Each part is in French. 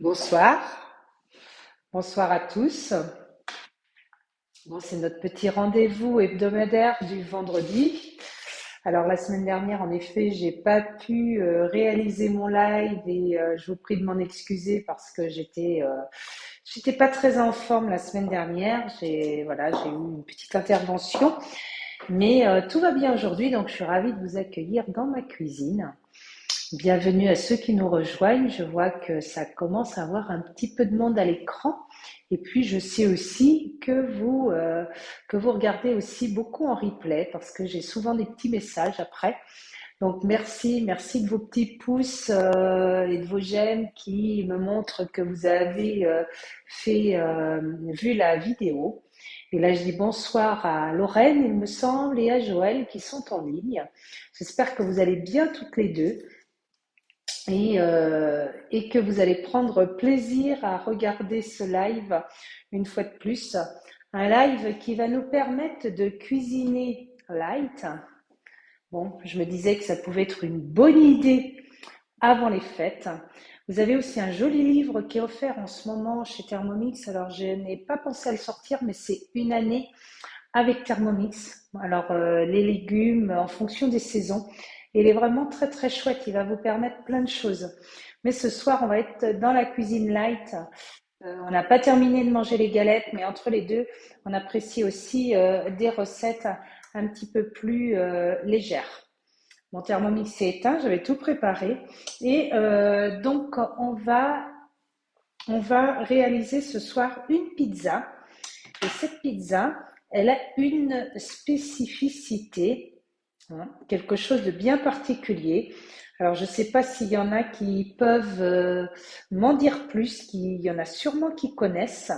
Bonsoir, bonsoir à tous. Bon, c'est notre petit rendez-vous hebdomadaire du vendredi. Alors la semaine dernière, en effet, j'ai pas pu réaliser mon live et je vous prie de m'en excuser parce que j'étais pas très en forme la semaine dernière. J'ai eu une petite intervention, mais tout va bien aujourd'hui, donc je suis ravie de vous accueillir dans ma cuisine. Bienvenue à ceux qui nous rejoignent. Je vois que ça commence à avoir un petit peu de monde à l'écran. Et puis, je sais aussi que vous regardez aussi beaucoup en replay parce que j'ai souvent des petits messages après. Donc, merci de vos petits pouces et de vos j'aime qui me montrent que vous avez vu la vidéo. Et là, je dis bonsoir à Lorraine, il me semble, et à Joël qui sont en ligne. J'espère que vous allez bien toutes les deux et que vous allez prendre plaisir à regarder ce live une fois de plus. Un live qui va nous permettre de cuisiner light. Bon, je me disais que ça pouvait être une bonne idée avant les fêtes. Vous avez aussi un joli livre qui est offert en ce moment chez Thermomix. Alors, je n'ai pas pensé à le sortir, mais c'est une année avec Thermomix. Alors, les légumes en fonction des saisons. Et il est vraiment très très chouette. Il va vous permettre plein de choses. Mais ce soir, on va être dans la cuisine light. On n'a pas terminé de manger les galettes, mais entre les deux, on apprécie aussi des recettes un petit peu plus légères. Mon thermomix est éteint, j'avais tout préparé. Et donc, on va réaliser ce soir une pizza. Et cette pizza, elle a une spécificité, hein, quelque chose de bien particulier. Alors, je ne sais pas s'il y en a qui peuvent m'en dire plus, qu'il y en a sûrement qui connaissent.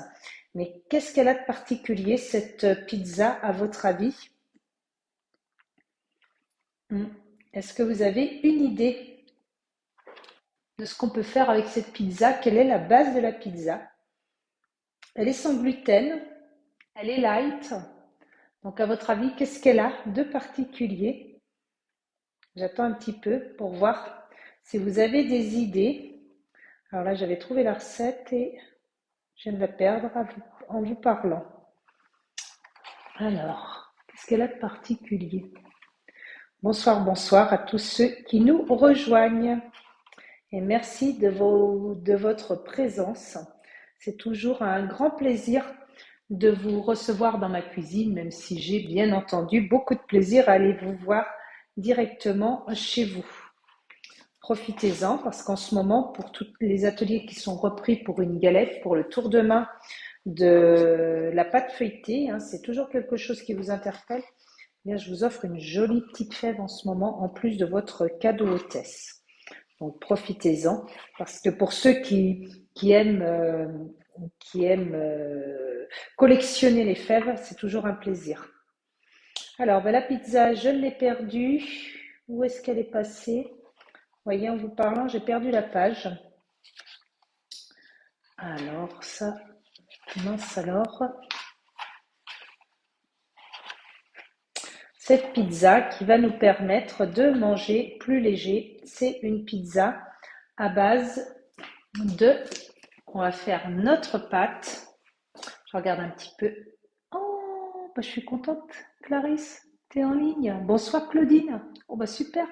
Mais qu'est-ce qu'elle a de particulier, cette pizza, à votre avis? Hmm. Est-ce que vous avez une idée de ce qu'on peut faire avec cette pizza? Quelle est la base de la pizza? Elle est sans gluten, elle est light. Donc, à votre avis, qu'est-ce qu'elle a de particulier? J'attends un petit peu pour voir si vous avez des idées. Alors là, j'avais trouvé la recette et je viens de la perdre en vous parlant. Alors, qu'est-ce qu'elle a de particulier? Bonsoir, bonsoir à tous ceux qui nous rejoignent et merci de votre présence. C'est toujours un grand plaisir de vous recevoir dans ma cuisine, même si j'ai bien entendu beaucoup de plaisir à aller vous voir directement chez vous. Profitez-en parce qu'en ce moment, pour tous les ateliers qui sont repris pour une galette, pour le tour de main de la pâte feuilletée, hein, c'est toujours quelque chose qui vous interpelle. Eh bien, je vous offre une jolie petite fève en ce moment, en plus de votre cadeau hôtesse. Donc profitez-en, parce que pour ceux qui aiment collectionner les fèves, c'est toujours un plaisir. Alors, ben, la pizza, je l'ai perdue. Où est-ce qu'elle est passée? Vous voyez, en vous parlant, j'ai perdu la page. Alors, ça, mince alors. Cette pizza qui va nous permettre de manger plus léger, c'est une pizza à base de... On va faire notre pâte. Je regarde un petit peu. Oh, bah, je suis contente, Clarisse. Tu es en ligne. Bonsoir, Claudine. Oh, bah, super.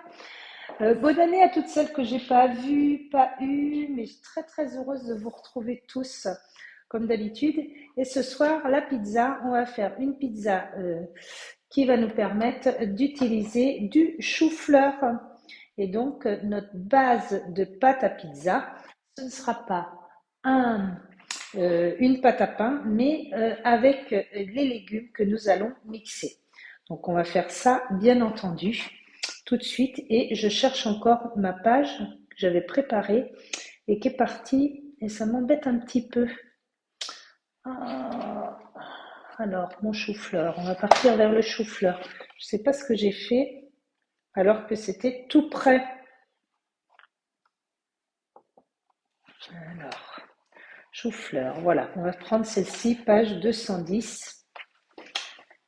Bonne année à toutes celles que j'ai pas vues, pas eues, mais je suis très très heureuse de vous retrouver tous comme d'habitude. Et ce soir, la pizza, on va faire une pizza qui va nous permettre d'utiliser du chou-fleur. Et donc, notre base de pâte à pizza, ce ne sera pas une pâte à pain, mais avec les légumes que nous allons mixer. Donc, on va faire ça, bien entendu, tout de suite. Et je cherche encore ma page que j'avais préparée et qui est partie. Et ça m'embête un petit peu. Ah, alors, mon chou-fleur. On va partir vers le chou-fleur. Je ne sais pas ce que j'ai fait alors que c'était tout prêt. Alors, chou-fleur. Voilà, on va prendre celle-ci, page 210.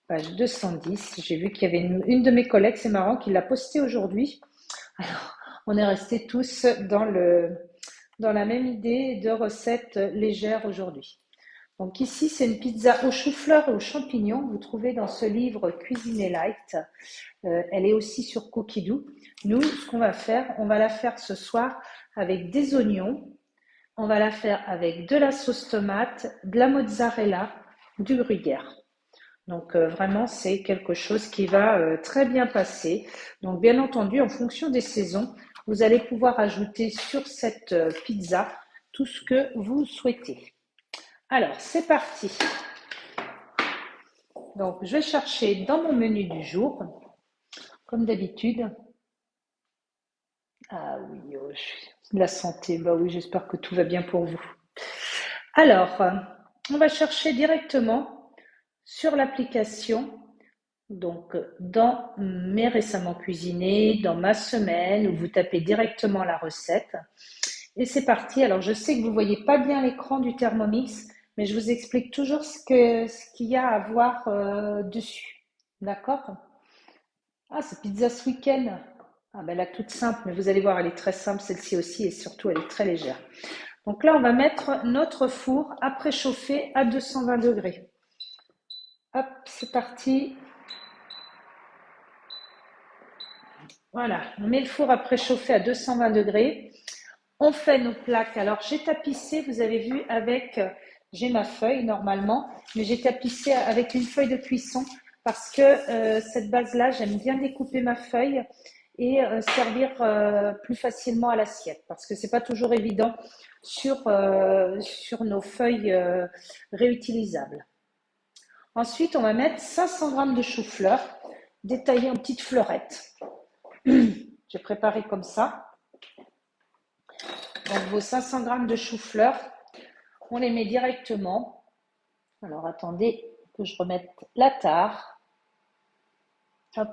Page 210. J'ai vu qu'il y avait une de mes collègues, c'est marrant, qui l'a postée aujourd'hui. Alors, on est restés tous dans la même idée de recette légère aujourd'hui. Donc ici, c'est une pizza au chou-fleur et aux champignons. Vous trouvez dans ce livre Cuisiner Light. Elle est aussi sur Cookidoo. Nous, ce qu'on va faire, on va la faire ce soir avec des oignons. On va la faire avec de la sauce tomate, de la mozzarella, du gruyère. Donc vraiment, c'est quelque chose qui va très bien passer. Donc bien entendu, en fonction des saisons, vous allez pouvoir ajouter sur cette pizza tout ce que vous souhaitez. Alors, c'est parti. Donc, je vais chercher dans mon menu du jour, comme d'habitude. Ah oui, la santé, bah oui, j'espère que tout va bien pour vous. Alors, on va chercher directement sur l'application, donc dans mes récemment cuisinés, dans ma semaine, où vous tapez directement la recette. Et c'est parti. Alors, je sais que vous ne voyez pas bien l'écran du Thermomix, mais je vous explique toujours ce qu'il y a à voir dessus. D'accord? Ah, c'est pizza ce week-end. Ah, ben là, toute simple, mais vous allez voir, elle est très simple, celle-ci aussi, et surtout, elle est très légère. Donc là, on va mettre notre four à préchauffer à 220 degrés. Hop, c'est parti. Voilà, on met le four à préchauffer à 220 degrés. On fait nos plaques. Alors, j'ai tapissé, vous avez vu, j'ai ma feuille normalement, mais j'ai tapissé avec une feuille de cuisson parce que cette base-là, j'aime bien découper ma feuille et servir plus facilement à l'assiette parce que c'est pas toujours évident sur nos feuilles réutilisables. Ensuite, on va mettre 500 g de chou-fleur détaillé en petites fleurettes. J'ai préparé comme ça. Donc vos 500 g de chou-fleur, on les met directement. Alors attendez que je remette la tare. Hop.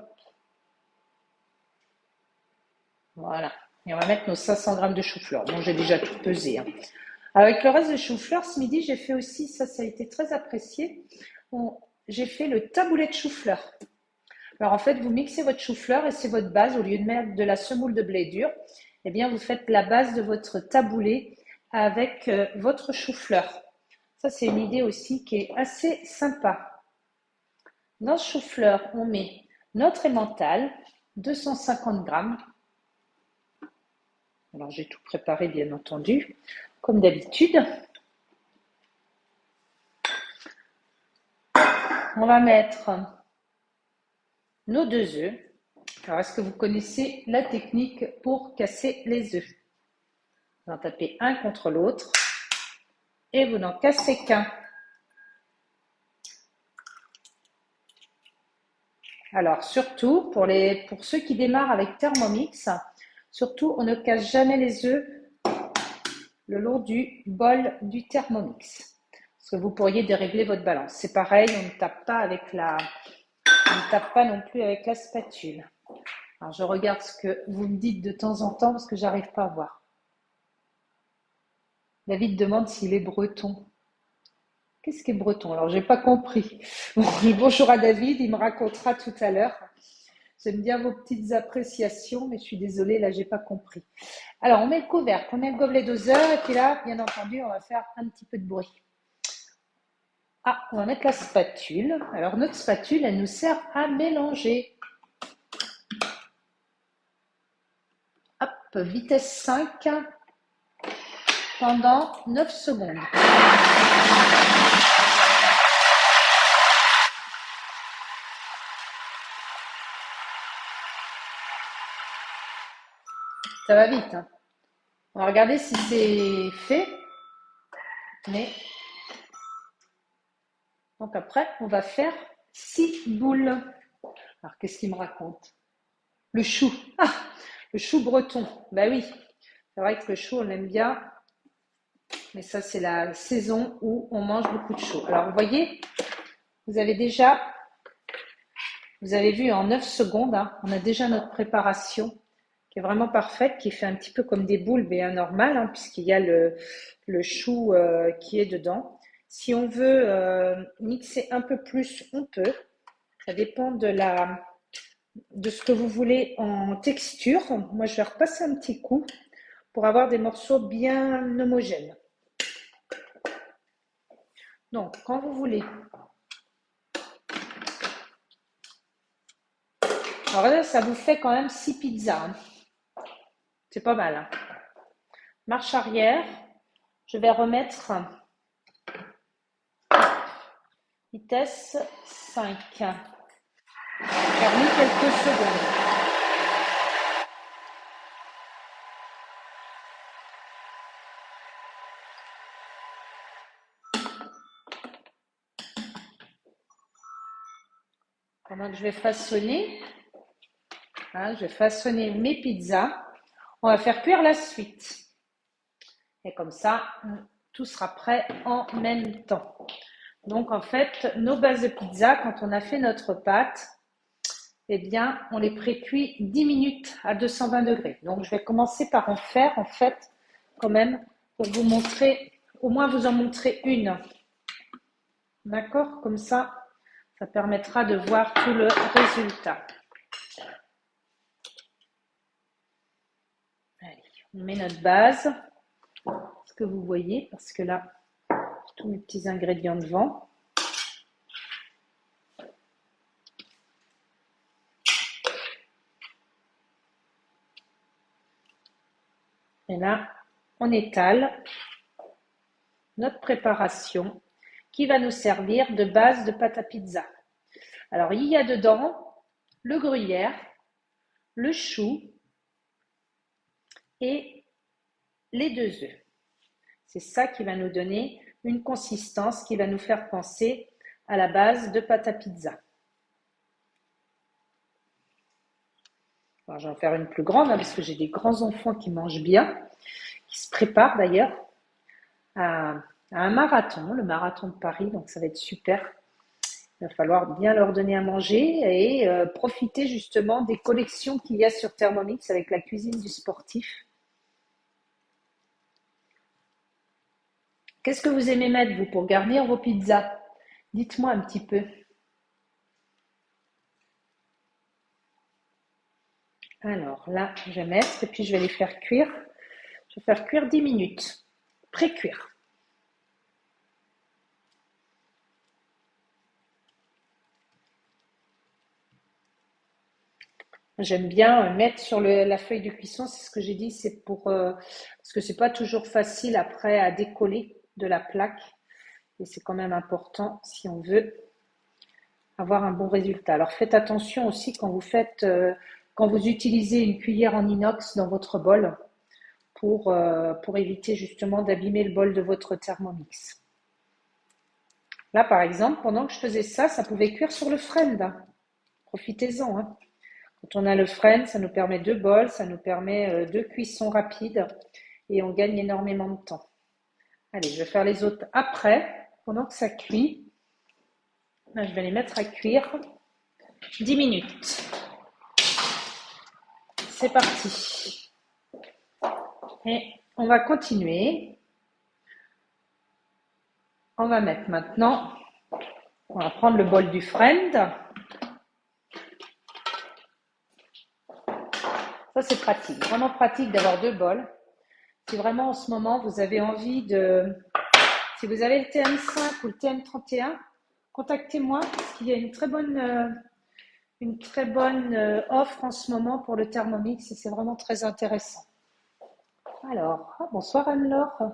Voilà. Et on va mettre nos 500 g de chou-fleur. Bon, j'ai déjà tout pesé. Hein. Avec le reste de chou-fleur, ce midi, j'ai fait aussi, ça a été très apprécié, j'ai fait le taboulé de chou-fleur. Alors en fait, vous mixez votre chou-fleur et c'est votre base. Au lieu de mettre de la semoule de blé dur, eh bien, vous faites la base de votre taboulé avec votre chou-fleur. Ça, c'est une idée aussi qui est assez sympa. Dans ce chou-fleur, on met notre emmental, 250 g. Alors, j'ai tout préparé, bien entendu, comme d'habitude. On va mettre nos 2 œufs. Alors, est-ce que vous connaissez la technique pour casser les œufs? Vous en tapez un contre l'autre et vous n'en cassez qu'un. Alors, surtout, pour ceux qui démarrent avec Thermomix, surtout, on ne casse jamais les œufs le long du bol du Thermomix. Parce que vous pourriez dérégler votre balance. C'est pareil, on ne tape pas non plus avec la spatule. Alors, je regarde ce que vous me dites de temps en temps parce que j'arrive pas à voir. David demande s'il est breton. Qu'est-ce qui est breton? Alors, j'ai pas compris. Bon, bonjour à David, il me racontera tout à l'heure. J'aime bien vos petites appréciations, mais je suis désolée, là, j'ai pas compris. Alors, on met le couvercle, on met le gobelet doseur, et puis là, bien entendu, on va faire un petit peu de bruit. Ah, on va mettre la spatule. Alors, notre spatule, elle nous sert à mélanger. Hop, vitesse 5 pendant 9 secondes. Ça va vite. Hein. On va regarder si c'est fait. Mais donc après, on va faire 6 boules. Alors, qu'est-ce qu'il me raconte? Le chou. Ah, le chou breton. Ben oui, c'est vrai que le chou, on l'aime bien. Mais ça, c'est la saison où on mange beaucoup de chou. Alors, vous voyez, vous avez vu en 9 secondes, hein, on a déjà notre préparation qui est vraiment parfaite, qui fait un petit peu comme des boules, mais normal, hein, puisqu'il y a le chou qui est dedans. Si on veut mixer un peu plus, on peut. Ça dépend de ce que vous voulez en texture. Moi, je vais repasser un petit coup pour avoir des morceaux bien homogènes. Donc, quand vous voulez. Alors là, ça vous fait quand même 6 pizzas. Hein. C'est pas mal. Hein. Marche arrière. Je vais remettre vitesse 5. Permis quelques secondes. Pendant que je vais façonner, hein, je vais façonner mes pizzas. On va faire cuire la suite. Et comme ça, tout sera prêt en même temps. Donc, en fait, nos bases de pizza, quand on a fait notre pâte, eh bien, on les précuit 10 minutes à 220 degrés. Donc, je vais commencer par en faire, en fait, quand même, pour vous montrer, au moins vous en montrer une. D'accord? Comme ça permettra de voir tout le résultat. Allez, on met notre base. Ce que vous voyez, parce que là, j'ai tous mes petits ingrédients devant. Et là, on étale notre préparation qui va nous servir de base de pâte à pizza. Alors, il y a dedans le gruyère, le chou et les 2 œufs. C'est ça qui va nous donner une consistance qui va nous faire penser à la base de pâte à pizza. Alors, je vais en faire une plus grande hein, parce que j'ai des grands enfants qui mangent bien, qui se préparent d'ailleurs à un marathon, le marathon de Paris, donc ça va être super. Il va falloir bien leur donner à manger et profiter justement des collections qu'il y a sur Thermomix avec la cuisine du sportif. Qu'est-ce que vous aimez mettre, vous, pour garnir vos pizzas? Dites-moi un petit peu. Alors là, je vais mettre et puis je vais les faire cuire. Je vais faire cuire 10 minutes. Pré-cuire. J'aime bien mettre sur la feuille de cuisson, c'est ce que j'ai dit, c'est pour parce que c'est pas toujours facile après à décoller de la plaque et c'est quand même important si on veut avoir un bon résultat. Alors faites attention aussi quand vous utilisez une cuillère en inox dans votre bol pour éviter justement d'abîmer le bol de votre Thermomix. Là par exemple, pendant que je faisais ça, ça pouvait cuire sur le friend. Hein. Profitez-en. Hein. Quand on a le friend, ça nous permet 2 bols, ça nous permet 2 cuissons rapides et on gagne énormément de temps. Allez, je vais faire les autres après, pendant que ça cuit. Là, je vais les mettre à cuire 10 minutes. C'est parti. Et on va continuer. On va mettre maintenant, on va prendre le bol du friend. Ça, c'est pratique, vraiment pratique d'avoir 2 bols. Si vraiment en ce moment, vous avez envie si vous avez le TM5 ou le TM31, contactez-moi parce qu'il y a une très bonne offre en ce moment pour le Thermomix et c'est vraiment très intéressant. Alors, bonsoir Anne-Laure.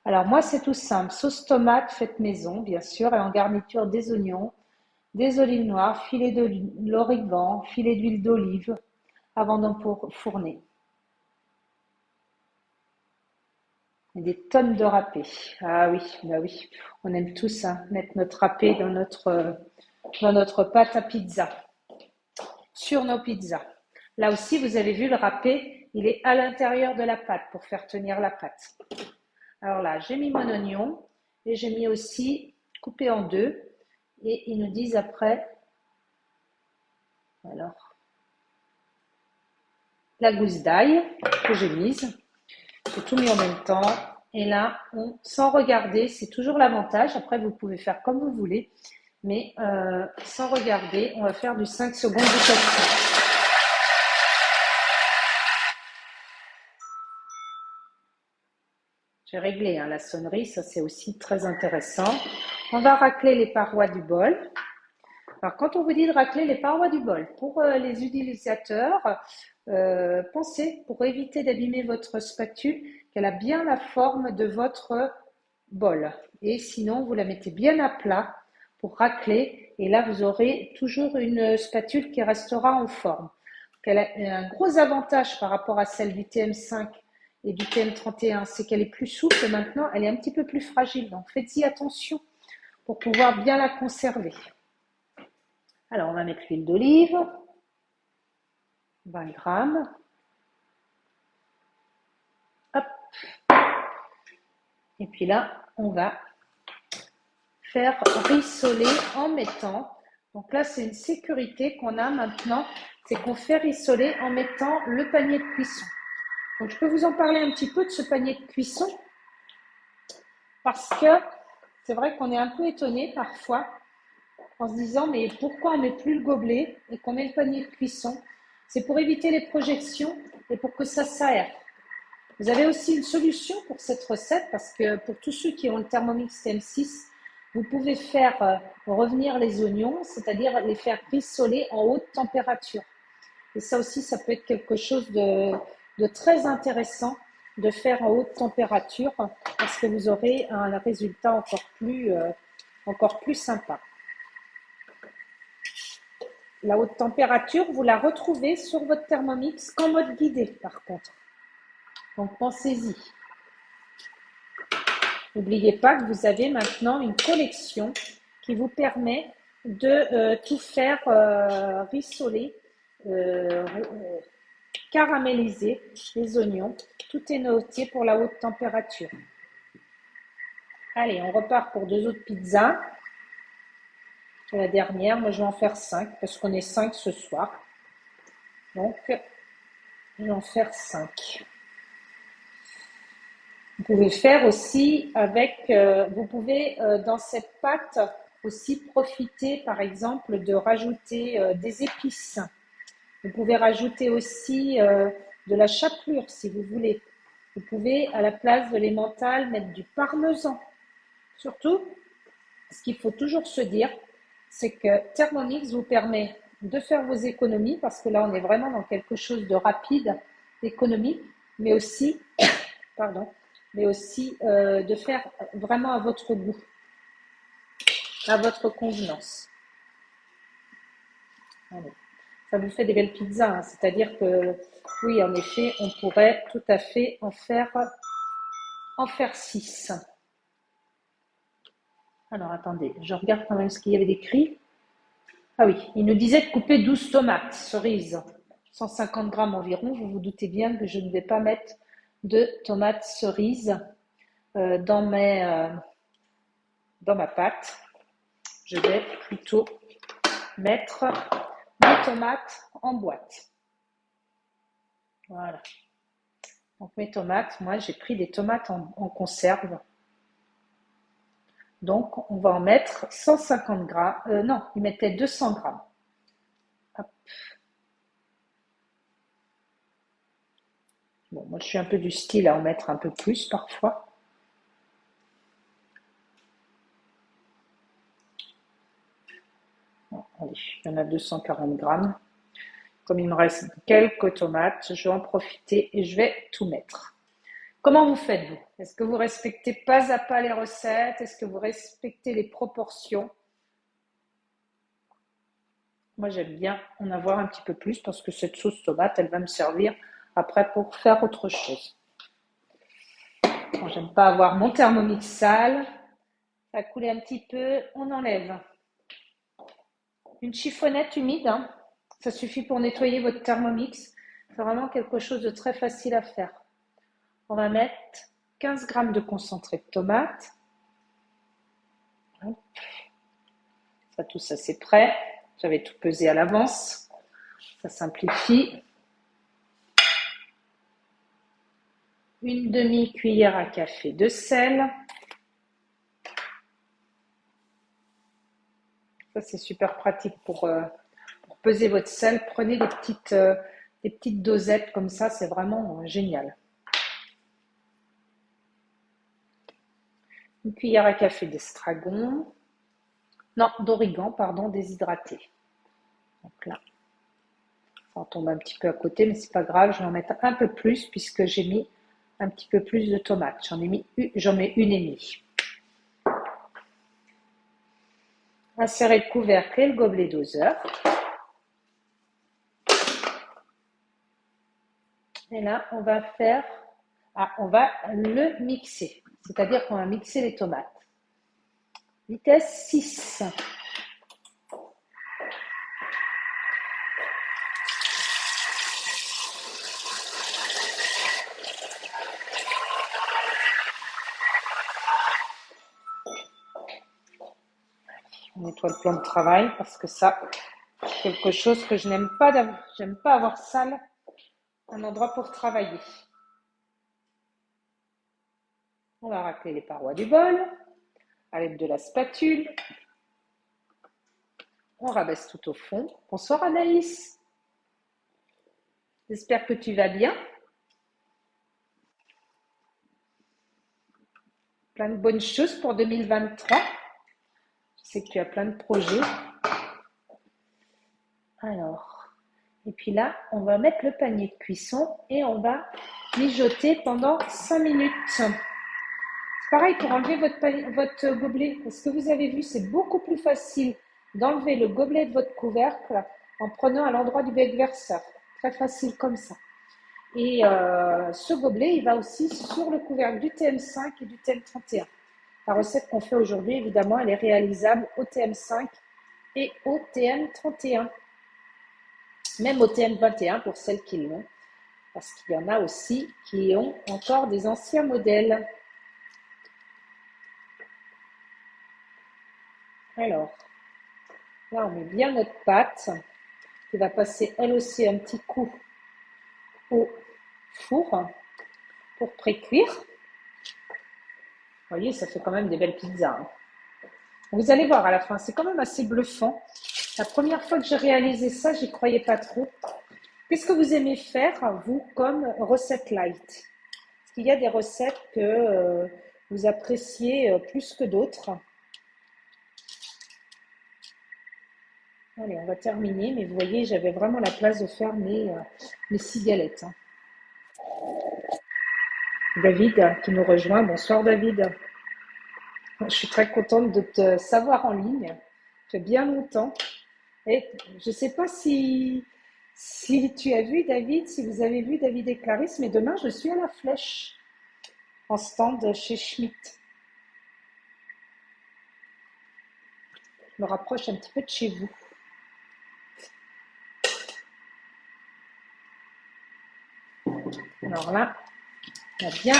Alors moi, c'est tout simple. Sauce tomate faite maison, bien sûr, et en garniture des oignons, des olives noires, filet de l'origan, filet d'huile d'olive avant d'enfourner. Et des tonnes de râpé. Ah oui, bah oui, on aime tous hein, mettre notre râpé dans notre pâte à pizza, sur nos pizzas. Là aussi, vous avez vu le râpé, il est à l'intérieur de la pâte pour faire tenir la pâte. Alors là, j'ai mis mon oignon et j'ai mis aussi coupé en 2. Et ils nous disent après, alors, la gousse d'ail que j'ai mise. J'ai tout mis en même temps. Et là, sans regarder, c'est toujours l'avantage. Après, vous pouvez faire comme vous voulez. Mais sans regarder, on va faire du 5 secondes de cuisson. J'ai réglé hein, la sonnerie, ça c'est aussi très intéressant. On va racler les parois du bol. Alors, quand on vous dit de racler les parois du bol, pour les utilisateurs, pensez, pour éviter d'abîmer votre spatule, qu'elle a bien la forme de votre bol. Et sinon, vous la mettez bien à plat pour racler. Et là, vous aurez toujours une spatule qui restera en forme. Elle a un gros avantage par rapport à celle du TM5 et du TM31, c'est qu'elle est plus souple et maintenant, elle est un petit peu plus fragile. Donc, faites-y attention pour pouvoir bien la conserver. Alors, on va mettre l'huile d'olive, 20 grammes. Hop. Et puis là, on va faire rissoler en mettant. Donc là, c'est une sécurité qu'on a maintenant, c'est qu'on fait rissoler en mettant le panier de cuisson. Donc, je peux vous en parler un petit peu de ce panier de cuisson parce que c'est vrai qu'on est un peu étonné parfois en se disant mais pourquoi on ne met plus le gobelet et qu'on met le panier de cuisson? C'est pour éviter les projections et pour que ça s'aère. Vous avez aussi une solution pour cette recette parce que pour tous ceux qui ont le Thermomix TM6, vous pouvez faire revenir les oignons, c'est-à-dire les faire rissoler en haute température. Et ça aussi, ça peut être quelque chose de très intéressant de faire en haute température parce que vous aurez un résultat encore plus sympa. La haute température, vous la retrouvez sur votre Thermomix qu'en mode guidé par contre. Donc pensez-y. N'oubliez pas que vous avez maintenant une collection qui vous permet de tout faire rissoler, caraméliser les oignons. Tout est noté pour la haute température. Allez, on repart pour 2 autres pizzas. C'est la dernière, moi je vais en faire 5 parce qu'on est 5 ce soir. Donc, je vais en faire 5. Vous pouvez faire aussi avec, vous pouvez dans cette pâte aussi profiter par exemple de rajouter des épices. Vous pouvez rajouter aussi de la chapelure si vous voulez. Vous pouvez à la place de l'emmental mettre du parmesan. Surtout, ce qu'il faut toujours se dire, c'est que Thermomix vous permet de faire vos économies parce que là on est vraiment dans quelque chose de rapide, d'économie, mais aussi, de faire vraiment à votre goût, à votre convenance. Allez. Ça vous fait des belles pizzas, hein. C'est-à-dire que oui, en effet, on pourrait tout à fait en faire 6. Alors attendez, je regarde quand même ce qu'il y avait d'écrit. Ah oui, il nous disait de couper 12 tomates cerises, 150 grammes environ. Vous vous doutez bien que je ne vais pas mettre de tomates cerises dans ma pâte. Je vais plutôt mettre mes tomates en boîte. Voilà. Donc mes tomates, moi j'ai pris des tomates en conserve. Donc on va en mettre 150 grammes. Non, il mettait 200 grammes. Hop. Bon, moi je suis un peu du style à en mettre un peu plus parfois. Bon, allez, il y en a 240 grammes. Comme il me reste quelques tomates, je vais en profiter et je vais tout mettre. Comment vous faites, vous? Est-ce que vous respectez pas à pas les recettes? Est-ce que vous respectez les proportions? Moi, j'aime bien en avoir un petit peu plus parce que cette sauce tomate, elle va me servir après pour faire autre chose. Bon, j'aime pas avoir mon Thermomix sale. Ça a coulé un petit peu, on enlève. Une chiffonnette humide, hein. Ça suffit pour nettoyer votre Thermomix. C'est vraiment quelque chose de très facile à faire. On va mettre 15 grammes de concentré de tomate. Ça, tout ça, c'est prêt. J'avais tout pesé à l'avance. Ça simplifie. Une demi-cuillère à café de sel. Ça, c'est super pratique pour peser votre sel. Prenez des petites dosettes comme ça, c'est vraiment génial. Une cuillère à café d'estragon. Non, d'origan, pardon, déshydraté. Donc là, ça en tombe un petit peu à côté, mais c'est pas grave, je vais en mettre un peu plus puisque j'ai mis un petit peu plus de tomates. J'en mets une et demie. Insérer le couvercle et le gobelet doseur. Et là, on va le mixer. C'est-à-dire qu'on va mixer les tomates. Vitesse 6. On nettoie le plan de travail parce que ça, c'est quelque chose que je n'aime pas. J'aime pas avoir sale un endroit pour travailler. On va racler les parois du bol à l'aide de la spatule. On rabaisse tout au fond. Bonsoir Anaïs. J'espère que tu vas bien. Plein de bonnes choses pour 2023. Je sais que tu as plein de projets. Alors, et puis là, on va mettre le panier de cuisson et on va mijoter pendant 5 minutes. C'est pareil pour enlever votre gobelet. Est-ce que vous avez vu, c'est beaucoup plus facile d'enlever le gobelet de votre couvercle en prenant à l'endroit du bec verseur. Très facile comme ça. Et ce gobelet, il va aussi sur le couvercle du TM5 et du TM31. La recette qu'on fait aujourd'hui, évidemment, elle est réalisable au TM5 et au TM31. Même au TM21 pour celles qui l'ont. Parce qu'il y en a aussi qui ont encore des anciens modèles. Alors, là, on met bien notre pâte qui va passer elle aussi un petit coup au four pour pré-cuire. Vous voyez, ça fait quand même des belles pizzas. Hein. Vous allez voir à la fin, c'est quand même assez bluffant. La première fois que j'ai réalisé ça, j'y croyais pas trop. Qu'est-ce que vous aimez faire, vous, comme recette light? Est-ce qu'il y a des recettes que vous appréciez plus que d'autres? Allez, on va terminer, mais vous voyez, j'avais vraiment la place de faire mes 6 galettes. Hein. David qui nous rejoint. Bonsoir David. Je suis très contente de te savoir en ligne. Ça fait bien longtemps. Et je ne sais pas si tu as vu David, si vous avez vu David et Clarisse, mais demain je suis à la Flèche, en stand chez Schmitt. Je me rapproche un petit peu de chez vous. Alors là, on va bien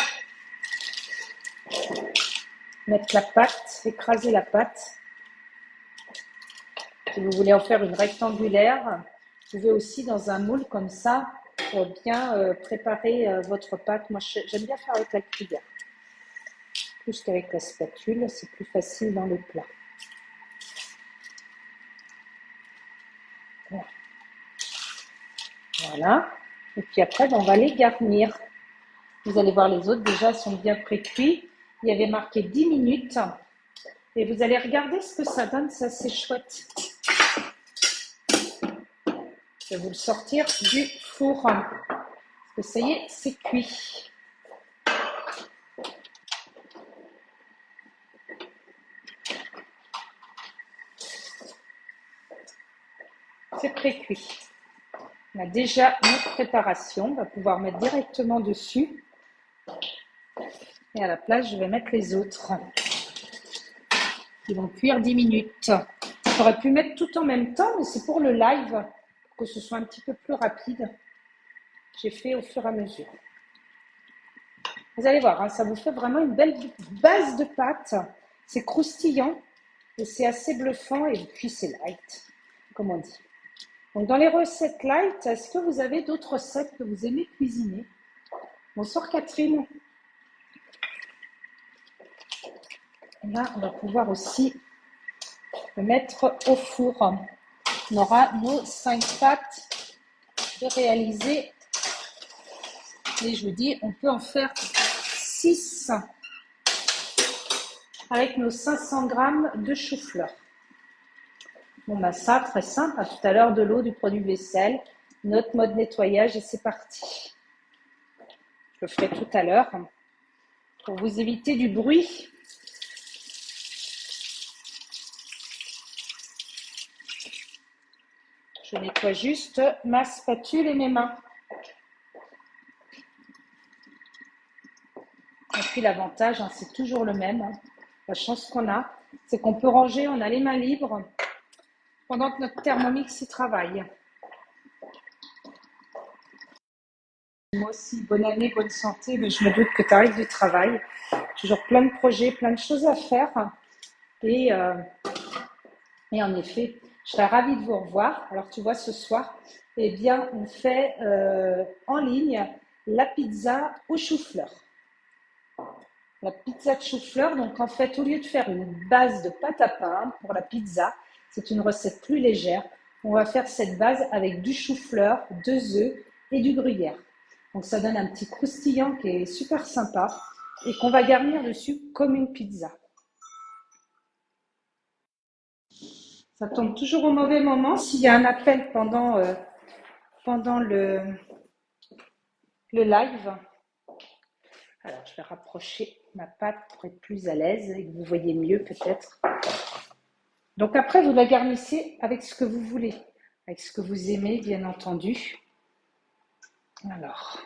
mettre la pâte, écraser la pâte. Si vous voulez en faire une rectangulaire, vous pouvez aussi dans un moule comme ça bien préparer votre pâte. Moi, j'aime bien faire avec la cuillère. Plus qu'avec la spatule, c'est plus facile dans le plat. Voilà. Et puis après, on va les garnir. Vous allez voir, les autres déjà sont bien pré-cuits. Il y avait marqué 10 minutes. Et vous allez regarder ce que ça donne, ça c'est chouette. Je vais vous le sortir du four. Parce que ça y est, c'est cuit. C'est pré-cuit. On a déjà notre préparation. On va pouvoir mettre directement dessus. Et à la place, je vais mettre les autres. Ils vont cuire 10 minutes. J'aurais pu mettre tout en même temps, mais c'est pour le live, pour que ce soit un petit peu plus rapide. J'ai fait au fur et à mesure. Vous allez voir, hein, ça vous fait vraiment une belle base de pâte. C'est croustillant et c'est assez bluffant et puis c'est light, comme on dit. Donc dans les recettes light, est-ce que vous avez d'autres recettes que vous aimez cuisiner? Bonsoir Catherine. Et là, on va pouvoir aussi le mettre au four. On aura nos 5 pâtes de réaliser. Et je vous dis, on peut en faire 6. avec nos 500 grammes de chou-fleur. Bon, bah ça, très simple. À tout à l'heure, de l'eau, du produit vaisselle, notre mode nettoyage et c'est parti. Je le ferai tout à l'heure pour vous éviter du bruit. Je nettoie juste ma spatule et mes mains. Et puis l'avantage, c'est toujours le même. La chance qu'on a, c'est qu'on peut ranger, on a les mains libres pendant que notre Thermomix y travaille. Moi aussi, bonne année, bonne santé, mais je me doute que tu arrives du travail. Toujours plein de projets, plein de choses à faire. Et en effet, je serais ravie de vous revoir. Alors tu vois, ce soir, eh bien, on fait en ligne la pizza au chou-fleur. La pizza de chou-fleur, donc en fait, au lieu de faire une base de pâte à pain pour la pizza, c'est une recette plus légère. On va faire cette base avec du chou-fleur, 2 œufs et du gruyère. Donc ça donne un petit croustillant qui est super sympa et qu'on va garnir dessus comme une pizza. Ça tombe toujours au mauvais moment. S'il y a un appel pendant le live, alors je vais rapprocher ma pâte pour être plus à l'aise et que vous voyez mieux peut-être. Donc après, vous la garnissez avec ce que vous voulez, avec ce que vous aimez, bien entendu. Alors,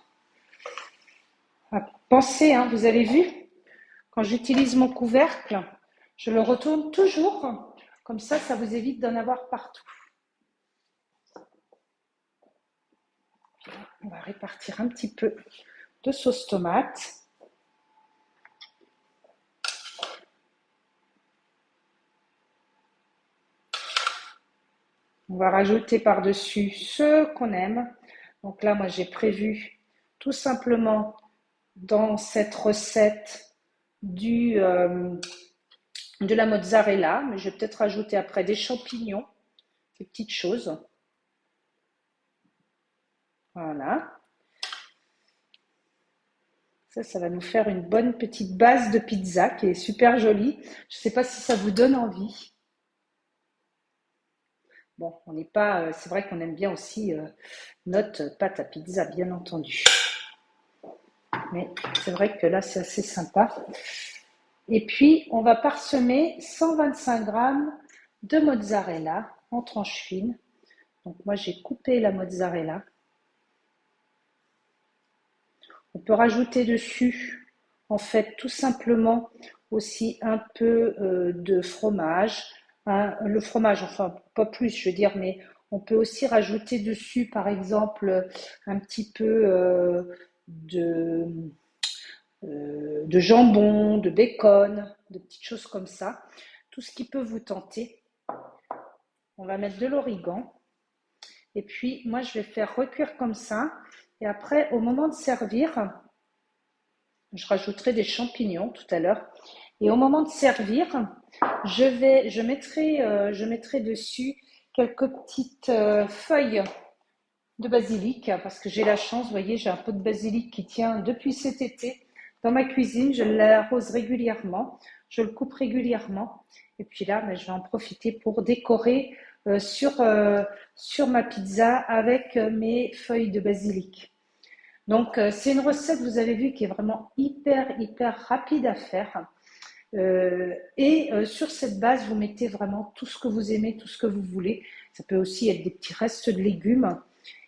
pensez, vous avez vu, quand j'utilise mon couvercle, je le retourne toujours, comme ça vous évite d'en avoir partout. On va répartir un petit peu de sauce tomate. On va rajouter par-dessus ce qu'on aime. Donc là, moi, j'ai prévu tout simplement dans cette recette de la mozzarella, mais je vais peut-être rajouter après des champignons, des petites choses. Voilà. Ça va nous faire une bonne petite base de pizza qui est super jolie. Je ne sais pas si ça vous donne envie. Bon, on n'est pas. C'est vrai qu'on aime bien aussi notre pâte à pizza, bien entendu. Mais c'est vrai que là, c'est assez sympa. Et puis, on va parsemer 125 grammes de mozzarella en tranches fines. Donc, moi, j'ai coupé la mozzarella. On peut rajouter dessus, en fait, tout simplement aussi un peu de fromage. Le fromage, enfin, pas plus, je veux dire, mais on peut aussi rajouter dessus, par exemple, un petit peu de jambon, de bacon, de petites choses comme ça. Tout ce qui peut vous tenter. On va mettre de l'origan. Et puis, moi, je vais faire recuire comme ça. Et après, au moment de servir, je rajouterai des champignons tout à l'heure. Et au moment de servir, je mettrai dessus quelques petites feuilles de basilic parce que j'ai la chance, vous voyez, j'ai un pot de basilic qui tient depuis cet été dans ma cuisine. Je l'arrose régulièrement, je le coupe régulièrement. Et puis là, je vais en profiter pour décorer sur ma pizza avec mes feuilles de basilic. Donc, c'est une recette, vous avez vu, qui est vraiment hyper rapide à faire. Sur cette base, vous mettez vraiment tout ce que vous aimez, tout ce que vous voulez. Ça peut aussi être des petits restes de légumes.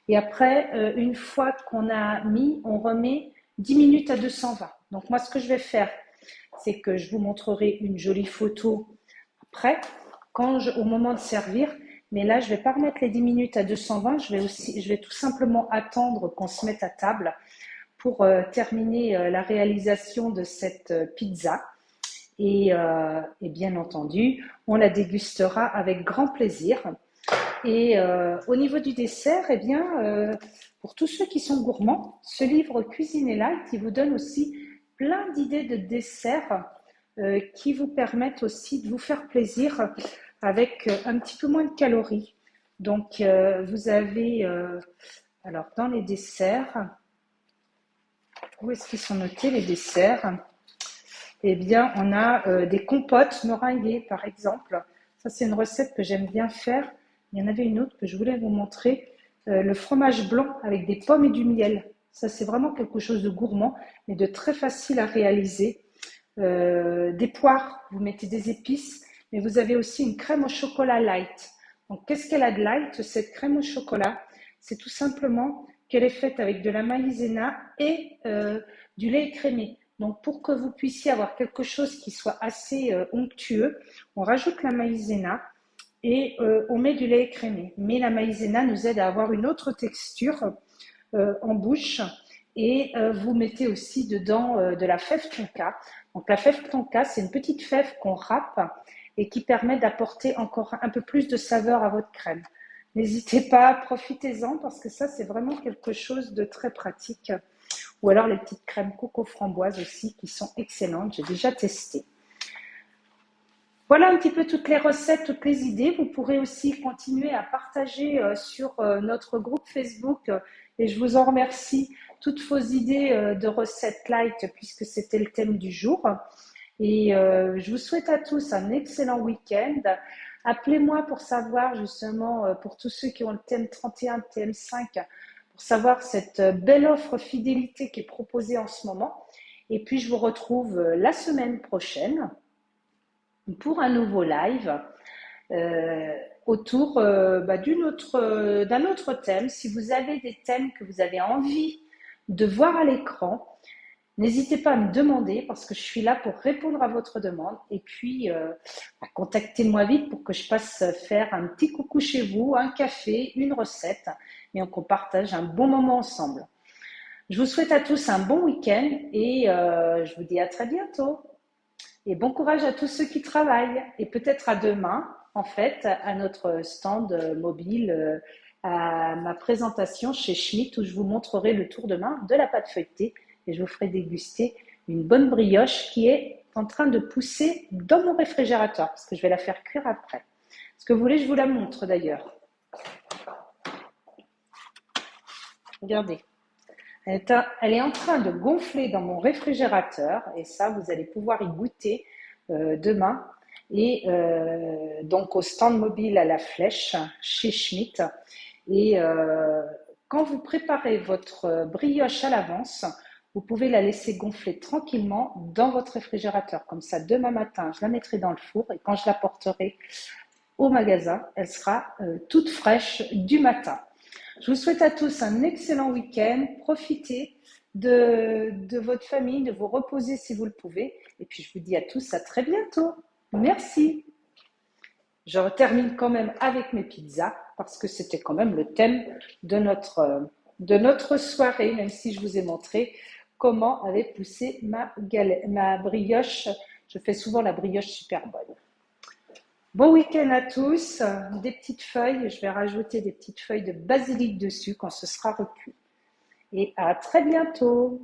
Et après, une fois qu'on a mis, on remet 10 minutes à 220. Donc, moi, ce que je vais faire, c'est que je vous montrerai une jolie photo après, au moment de servir. Mais là, je ne vais pas remettre les 10 minutes à 220. Je vais tout simplement attendre qu'on se mette à table pour terminer la réalisation de cette pizza. Et bien entendu, on la dégustera avec grand plaisir. Et au niveau du dessert, pour tous ceux qui sont gourmands, ce livre Cuisine et Light, qui vous donne aussi plein d'idées de desserts qui vous permettent aussi de vous faire plaisir avec un petit peu moins de calories. Donc, vous avez, alors dans les desserts, où est-ce qu'ils sont notés les desserts? eh bien, on a des compotes meringuées, par exemple. Ça, c'est une recette que j'aime bien faire. Il y en avait une autre que je voulais vous montrer. Le fromage blanc avec des pommes et du miel. Ça, c'est vraiment quelque chose de gourmand, mais de très facile à réaliser. Des poires, vous mettez des épices, mais vous avez aussi une crème au chocolat light. Donc, qu'est-ce qu'elle a de light, cette crème au chocolat? C'est tout simplement qu'elle est faite avec de la maïzena et du lait écrémé. Donc, pour que vous puissiez avoir quelque chose qui soit assez onctueux, on rajoute la maïzena et on met du lait écrémé. Mais la maïzena nous aide à avoir une autre texture en bouche. Et vous mettez aussi dedans de la fève tonka. Donc la fève tonka, c'est une petite fève qu'on râpe et qui permet d'apporter encore un peu plus de saveur à votre crème. N'hésitez pas, profitez-en parce que ça, c'est vraiment quelque chose de très pratique. Ou alors les petites crèmes coco framboise aussi qui sont excellentes. J'ai déjà testé. Voilà un petit peu toutes les recettes, toutes les idées. Vous pourrez aussi continuer à partager sur notre groupe Facebook et je vous en remercie toutes vos idées de recettes light puisque c'était le thème du jour. Et je vous souhaite à tous un excellent week-end. Appelez-moi pour savoir justement, pour tous ceux qui ont le thème 31, thème 5, pour savoir cette belle offre fidélité qui est proposée en ce moment. Et puis je vous retrouve la semaine prochaine pour un nouveau live autour d'un autre thème. Si vous avez des thèmes que vous avez envie de voir à l'écran, n'hésitez pas à me demander parce que je suis là pour répondre à votre demande et puis contactez-moi vite pour que je passe faire un petit coucou chez vous, un café, une recette et qu'on partage un bon moment ensemble. Je vous souhaite à tous un bon week-end et je vous dis à très bientôt. Et bon courage à tous ceux qui travaillent. Et peut-être à demain, en fait, à notre stand mobile, à ma présentation chez Schmitt, où je vous montrerai le tour de main de la pâte feuilletée. Et je vous ferai déguster une bonne brioche qui est en train de pousser dans mon réfrigérateur, parce que je vais la faire cuire après. Est-ce que vous voulez, je vous la montre d'ailleurs. Regardez. Elle est en train de gonfler dans mon réfrigérateur et ça, vous allez pouvoir y goûter demain. Et donc au stand mobile à la Flèche chez Schmitt. Et quand vous préparez votre brioche à l'avance, vous pouvez la laisser gonfler tranquillement dans votre réfrigérateur. Comme ça, demain matin, je la mettrai dans le four et quand je la porterai au magasin, elle sera toute fraîche du matin. Je vous souhaite à tous un excellent week-end. Profitez de votre famille, de vous reposer si vous le pouvez. Et puis, je vous dis à tous à très bientôt. Merci. Je termine quand même avec mes pizzas parce que c'était quand même le thème de notre soirée, même si je vous ai montré comment avait poussé ma brioche. Je fais souvent la brioche super bonne. Bon week-end à tous, des petites feuilles, je vais rajouter des petites feuilles de basilic dessus quand ce sera recuit. Et à très bientôt.